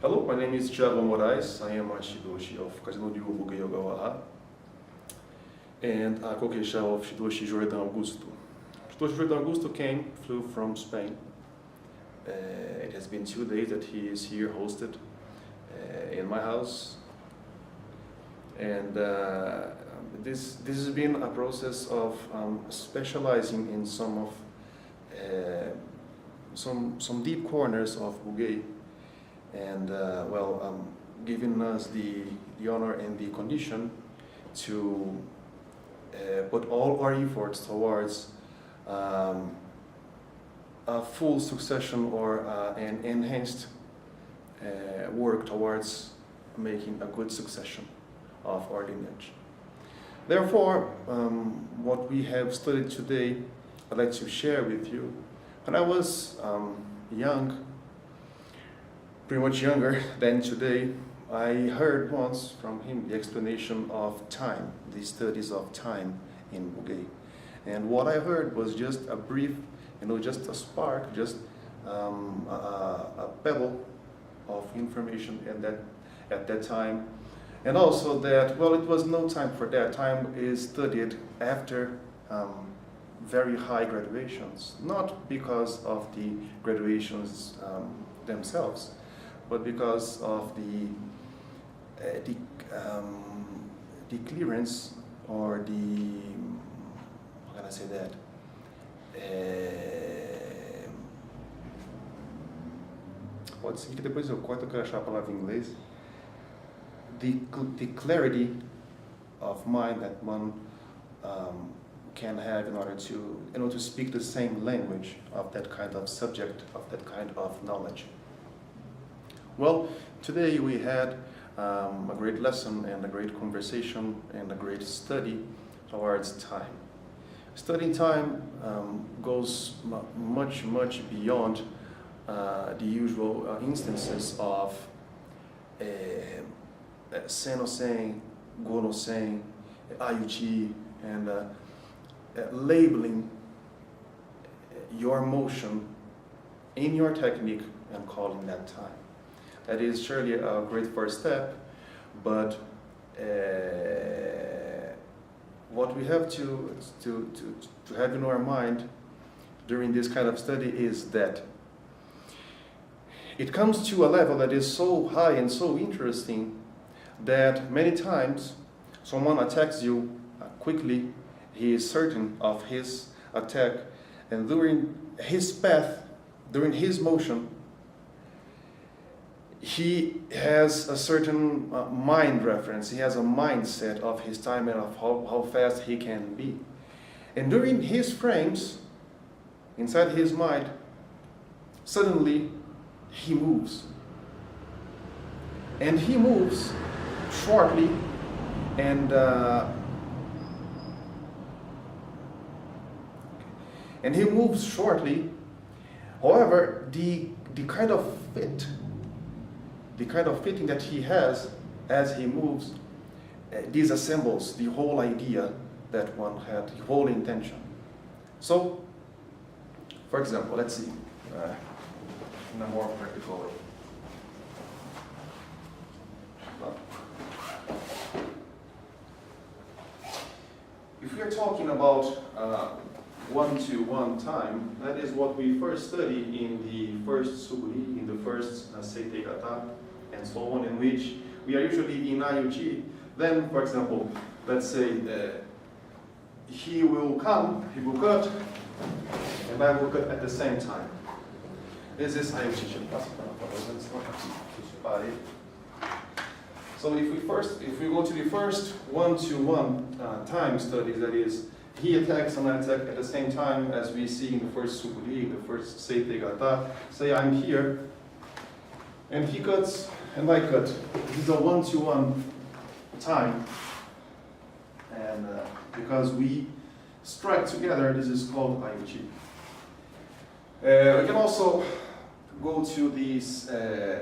Hello, my name is Thiago Moraes. I am a Shidoshi of Kaze Ogawa Ryu and a co-keisha of Shidoshi Jordão Augusto. Shidoshi Jordão Augusto flew from Spain. It has been 2 days that he is here hosted in my house. And this has been a process of specializing in some deep corners of Bugei, and giving us the honor and the condition to put all our efforts towards a full succession or an enhanced work towards making a good succession of our lineage. Therefore, what we have studied today, I'd like to share with you. When I was young, pretty much younger than today, I heard once from him the explanation of time, the studies of time in Bugei. And what I heard was just a brief, just a spark, just a pebble of information at that time. And also that, it was no time for that. Time is studied after very high graduations, not because of the graduations themselves, but because of the clearance or the, how can I say that? Pode ser que depois eu corto, eu quero achar a palavra em inglês. The clarity of mind that one can have in order to speak the same language of that kind of subject, of that kind of knowledge. Well, today we had a great lesson and a great conversation and a great study towards time. Studying time goes much beyond the usual instances of sen-no-sen, go-no-sen, ayuchi, and labeling your motion in your technique and calling that time. That is surely a great first step, but what we have to have in our mind during this kind of study is that it comes to a level that is so high and so interesting that many times someone attacks you quickly, he is certain of his attack, and during his path, during his motion, he has a certain mind reference, he has a mindset of his time and of how fast he can be. And during his frames, inside his mind, suddenly he moves. And he moves shortly, and he moves shortly. However, the kind of fitting that he has as he moves disassembles the whole idea that one had, the whole intention. So, for example, let's see, in a more practical way. If we are talking about one-to-one time, that is what we first study in the first Suguri, in the first Seite Kata, and so on, in which we are usually in Ayuchi. Then, for example, let's say he will come, he will cut, and I will cut at the same time. This is Ayuchi. So if we go to the first one-to-one time studies, that is, he attacks and I attack at the same time as we see in the first Suguri, in the first Seite Gata. Say I'm here, and he cuts, and I cut. This is a one-to-one time. And because we strike together, this is called Ayuchi. We can also go to this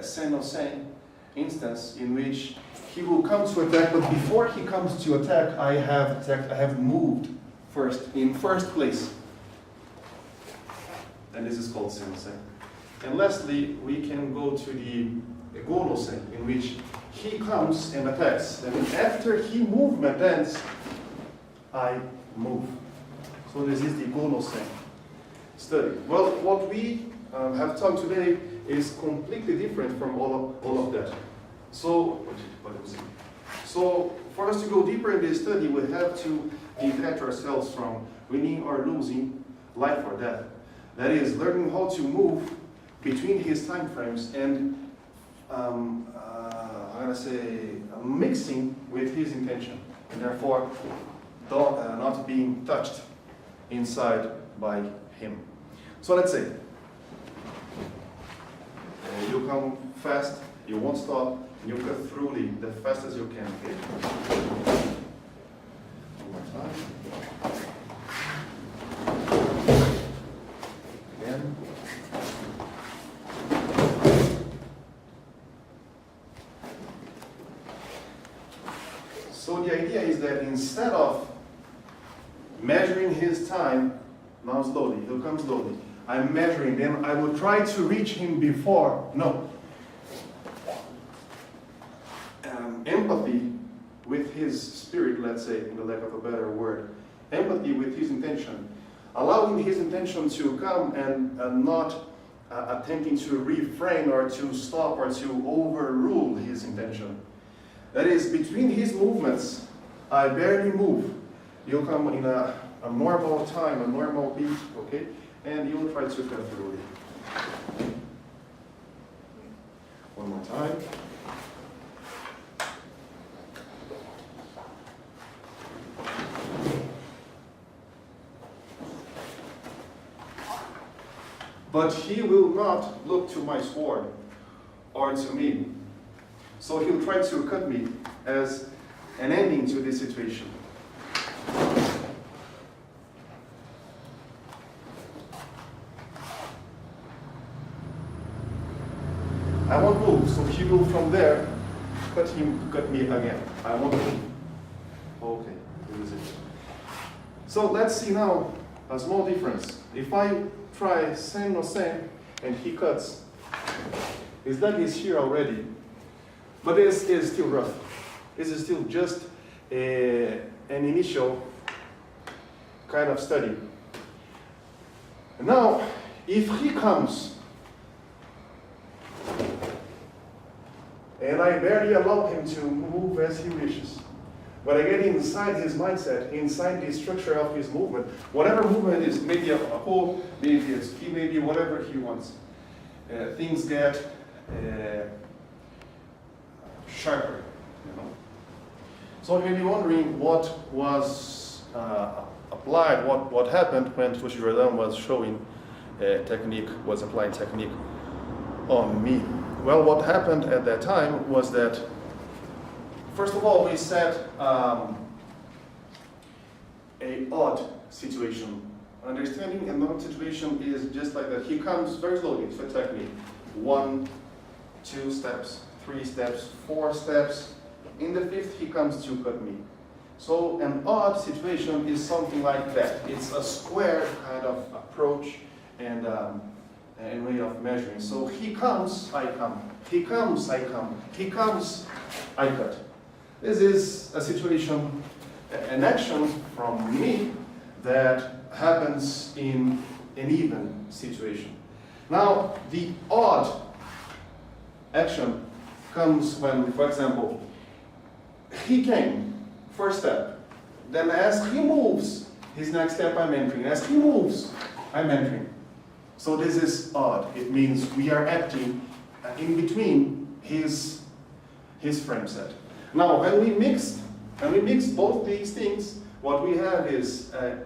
sen-no-sen instance in which he will come to attack, but before he comes to attack, I have moved first, in first place. And this is called sen-no-sen. And lastly, we can go to the Gono-sen, in which he comes and attacks. And after he movement, I move. So this is the Gono-sen study. Well, what we have talked today is completely different from all of that. So for us to go deeper in this study, we have to detach ourselves from winning or losing, life or death. That is, learning how to move between his time frames and I'm gonna say mixing with his intention, and therefore not being touched inside by him. So let's say you come fast, you won't stop, you cut through the fast as you can. Okay? One more time. Again. So the idea is that instead of measuring his time, now slowly, he'll come slowly. I'm measuring, then I will try to reach him before. No. Empathy with his spirit, let's say, in the lack of a better word. Empathy with his intention. Allowing his intention to come and not attempting to refrain or to stop or to overrule his intention. That is, between his movements, I barely move. You'll come in a normal time, a normal beat, okay? And you'll try to cut through it. One more time. But he will not look to my sword or to me. So he'll try to cut me as an ending to this situation. I won't move, so he will from there cut me again. I won't move. Okay, this is it. So let's see now a small difference. If I try sen no sen and he cuts, his leg is here already, but this is still rough. This is still just an initial kind of study. Now, if he comes and I barely allow him to move as he wishes, but I get inside his mindset, inside the structure of his movement, whatever movement is, maybe a hole, maybe a ski, maybe whatever he wants, things get sharper, you know. So you may be wondering what was applied, what happened when Shizen was showing technique, was applying technique on me. Well, what happened at that time was that, first of all, we set an odd situation. Understanding an odd situation is just like that. He comes very slowly, it's a technique. 1, 2 steps, 3 steps, 4 steps. In the 5th, he comes to cut me. So an odd situation is something like that. It's a square kind of approach and way of measuring. So he comes, I come. He comes, I come. He comes, I cut. This is a situation, an action from me that happens in an even situation. Now, the odd action comes when, for example, he came, first step. Then as he moves, his next step I'm entering. As he moves, I'm entering. So this is odd. It means we are acting in between his frame set. Now, when we mix both these things, what we have is a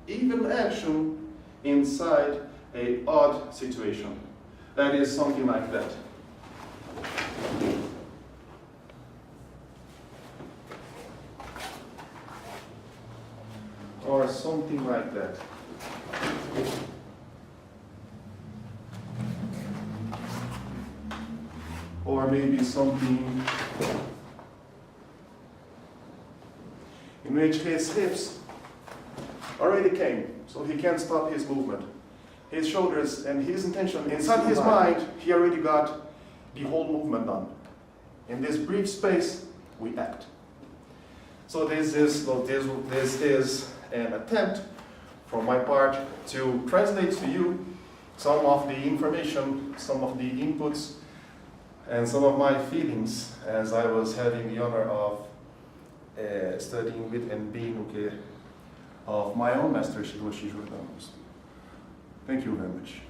even action inside a odd situation. That is something like that. Or something like that. Or maybe something in which his hips already came, so he can't stop his movement. his shoulders and his intention, inside his mind, he already got the whole movement done. In this brief space, we act. So this is an attempt from my part to translate to you some of the information, some of the inputs, and some of my feelings as I was having the honor of studying with and being of my own master, Shidoshi. Thank you very much.